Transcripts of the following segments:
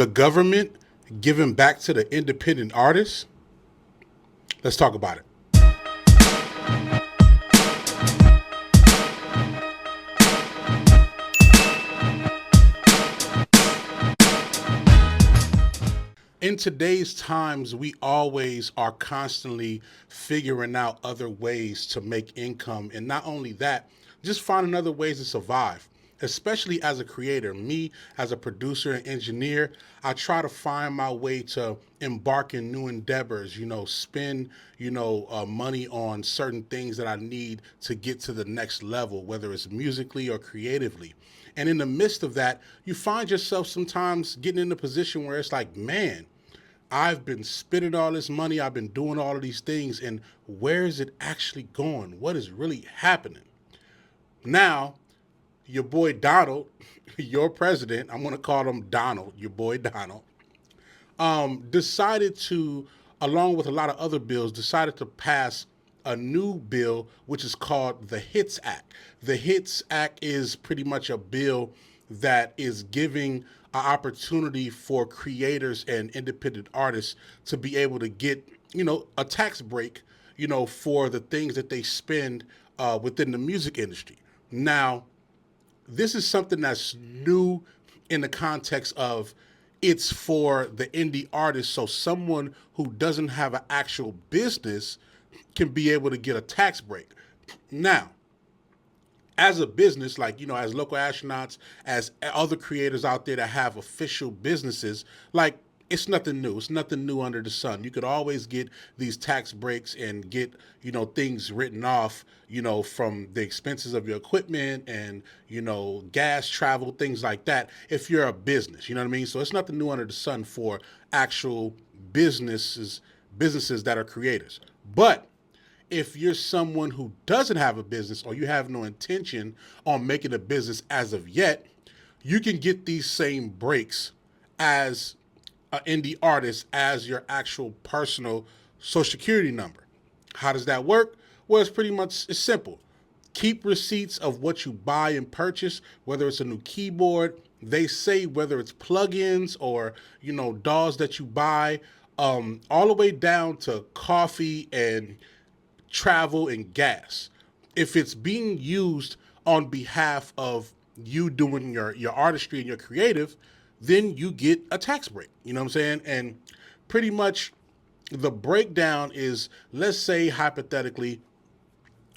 the government giving back to the independent artists? Let's talk about it. In today's times, we always are constantly figuring out other ways to make income. And not only that, just finding other ways to survive. Especially as a creator, me as a producer and engineer, I try to find my way to embark in new endeavors, spend, money on certain things that I need to get to the next level, whether it's musically or creatively. And in the midst of that, you find yourself sometimes getting in a position where it's like, man, I've been spending all this money, I've been doing all of these things, and where is it actually going? What is really happening? Now, your boy Donald, your president, I'm going to call him Donald, your boy Donald, decided to, along with a lot of other bills, decided to pass a new bill, which is called the HITS Act. The HITS Act is pretty much a bill that is giving an opportunity for creators and independent artists to be able to get, a tax break, for the things that they spend within the music industry. Now, this is something that's new in the context of it's for the indie artist, so someone who doesn't have an actual business can be able to get a tax break. Now, as a business, like, as local astronauts, as other creators out there that have official businesses, like, it's nothing new. It's nothing new under the sun. You could always get these tax breaks and get, things written off, from the expenses of your equipment and, gas, travel, things like that, if you're a business, you know what I mean? So it's nothing new under the sun for actual businesses that are creators. But if you're someone who doesn't have a business or you have no intention on making a business as of yet, you can get these same breaks as an indie artist as your actual personal social security number. How does that work? Well, it's simple. Keep receipts of what you buy and purchase, whether it's a new keyboard, they say whether it's plugins or, DAWs that you buy, all the way down to coffee and travel and gas. If it's being used on behalf of you doing your artistry and your creative, then you get a tax break. You know what I'm saying? And pretty much the breakdown is, let's say hypothetically,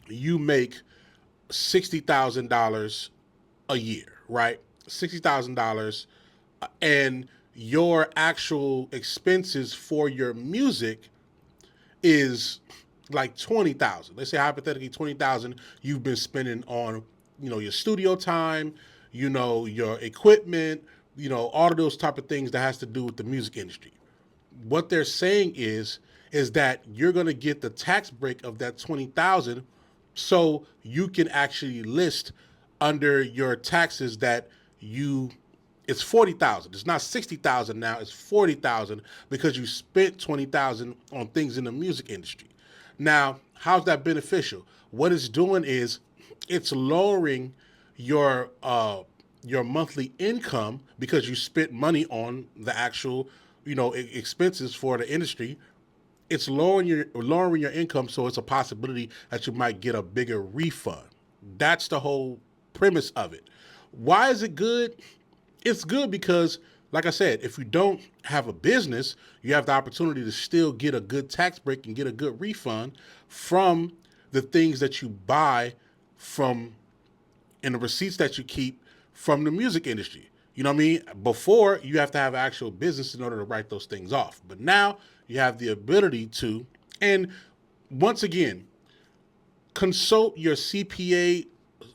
you make $60,000 a year, right? $60,000, and your actual expenses for your music is like 20,000. Let's say hypothetically 20,000 you've been spending on, your studio time, your equipment, all of those type of things that has to do with the music industry. What they're saying is that you're going to get the tax break of that 20,000, so you can actually list under your taxes that it's 40,000. It's not 60,000 now, it's 40,000 because you spent 20,000 on things in the music industry. Now, how's that beneficial? What it's doing is it's lowering your monthly income because you spent money on the actual, expenses for the industry. It's lowering your income, so it's a possibility that you might get a bigger refund. That's the whole premise of it. Why is it good? It's good because, like I said, if you don't have a business, you have the opportunity to still get a good tax break and get a good refund from the things that you buy from and the receipts that you keep from the music industry. You know what I mean? Before, you have to have an actual business in order to write those things off. But now you have the ability to, and once again, consult your CPA,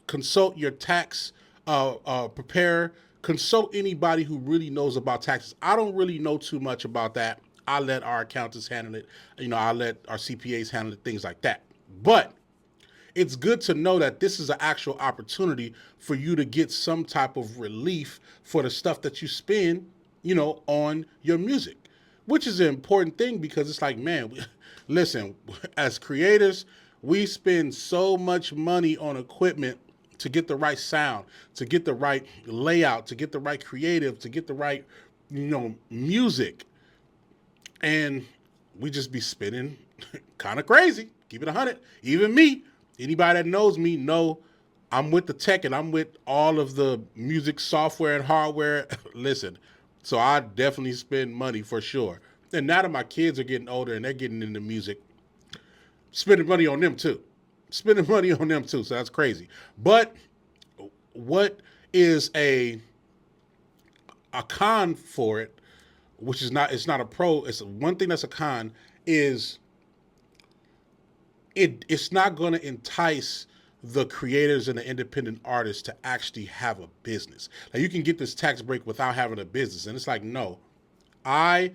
consult your tax preparer, consult anybody who really knows about taxes. I don't really know too much about that. I let our accountants handle it. I let our CPAs handle it, things like that. But it's good to know that this is an actual opportunity for you to get some type of relief for the stuff that you spend, on your music, which is an important thing because it's like, man, listen, as creators, we spend so much money on equipment to get the right sound, to get the right layout, to get the right creative, to get the right music, and we just be spinning kind of crazy. Keep it 100. Even me, anybody that knows me know I'm with the tech and I'm with all of the music software and hardware. Listen, so I definitely spend money for sure. And now that my kids are getting older and they're getting into music, spending money on them too. Spending money on them too. So that's crazy. But what is a con for it, which is not, it's not a pro, it's one thing that's a con, is it's not going to entice the creators and the independent artists to actually have a business. Now you can get this tax break without having a business, and it's like, no, I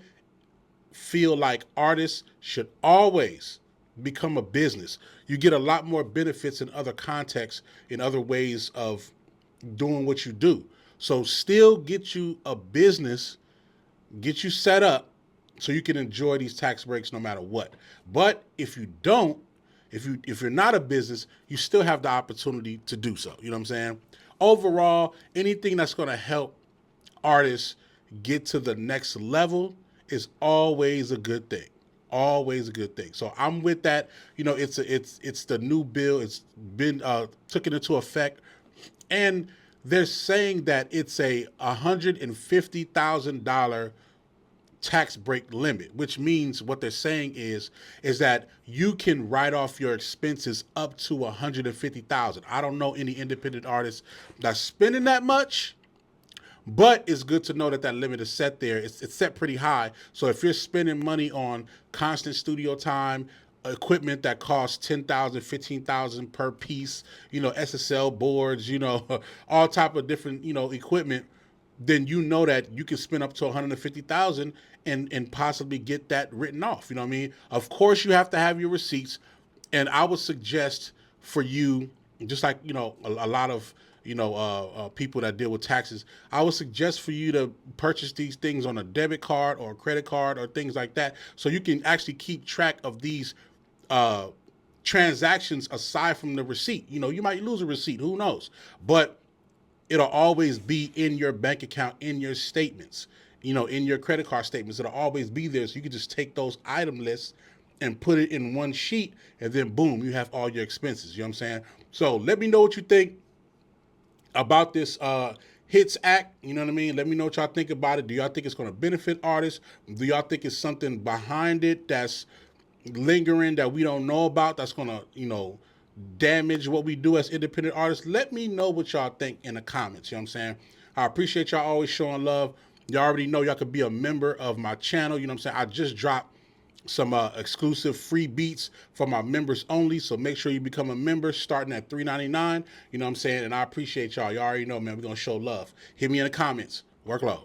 feel like artists should always become a business. You get a lot more benefits in other contexts, in other ways of doing what you do. So still get you a business, get you set up so you can enjoy these tax breaks no matter what. But if you don't, if you're not a business, you still have the opportunity to do so. You know what I'm saying? Overall, anything that's going to help artists get to the next level is always a good thing. Always a good thing. So I'm with that. It's the new bill. It's been taken into effect, and they're saying that it's a $150,000 tax break limit, which means what they're saying is that you can write off your expenses up to 150,000. I don't know any independent artists that's spending that much, but it's good to know that that limit is set there. It's set pretty high. So if you're spending money on constant studio time, equipment that costs 10,000, 15,000 per piece, SSL boards, all type of different, equipment, then you know that you can spend up to 150,000 and possibly get that written off. You know what I mean? Of course, you have to have your receipts, and I would suggest for you, just like a lot of people that deal with taxes, I would suggest for you to purchase these things on a debit card or a credit card or things like that, so you can actually keep track of these transactions aside from the receipt. You might lose a receipt, who knows? But it'll always be in your bank account, in your statements, in your credit card statements. It'll always be there. So you can just take those item lists and put it in one sheet, and then boom, you have all your expenses. You know what I'm saying? So let me know what you think about this HITS Act. You know what I mean? Let me know what y'all think about it. Do y'all think it's going to benefit artists? Do y'all think it's something behind it that's lingering that we don't know about, that's going to, damage what we do as independent artists? Let me know what y'all think in the comments. You know what I'm saying? I appreciate y'all always showing love. Y'all already know y'all could be a member of my channel. You know what I'm saying? I just dropped some exclusive free beats for my members only. So make sure you become a member starting at $3.99. You know what I'm saying? And I appreciate y'all. Y'all already know, man, we're going to show love. Hit me in the comments. Workload.